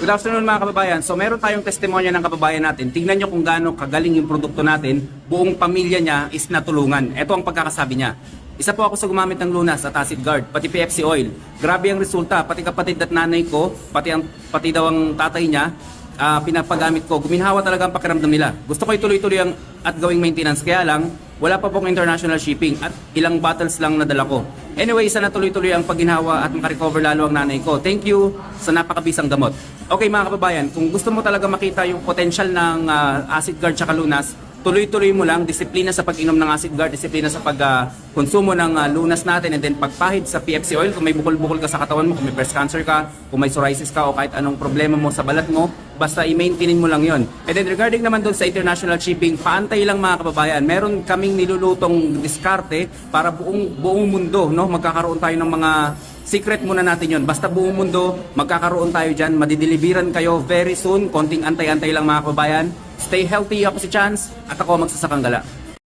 Good afternoon mga kababayan. So meron tayong testimonya ng kababayan natin. Tingnan nyo kung gaano kagaling yung produkto natin. Buong pamilya niya is natulungan. Ito ang pagkakasabi niya. Isa po ako sa gumamit ng Lunas at Acid Guard, pati PFC Oil. Grabe ang resulta. Pati kapatid at nanay ko, pati daw ang tatay niya, pinapagamit ko. Guminhawa talaga ang pakiramdam nila. Gusto ko ituloy-tuloy at gawing maintenance. Kaya lang, wala pa pong international shipping at ilang bottles lang nadala ko. Anyway, sana tuloy-tuloy ang pagginhawa at makarecover lalo ang nanay ko. Thank you sa napakabisang gamot. Okay mga kababayan, kung gusto mo talaga makita yung potential ng Acid Guard tsaka Lunas, tuloy-tuloy mo lang, disiplina sa pag-inom ng Acid Guard, disiplina sa pag-konsumo ng Lunas natin, and then pagpahid sa PFC Oil. Kung may bukol-bukol ka sa katawan mo, kung may breast cancer ka, kung may psoriasis ka, o kahit anong problema mo sa balat mo, basta i-maintainin mo lang yon. And then regarding naman doon sa international shipping, paantay lang mga kababayan. Meron kaming nilulutong diskarte para buong mundo, no? Magkakaroon tayo ng mga secret muna natin yon. Basta buong mundo, magkakaroon tayo dyan. Madideliveran kayo very soon. Konting antay-antay lang mga kababayan. Stay healthy. Ako si Chance at ako magsasakang gala.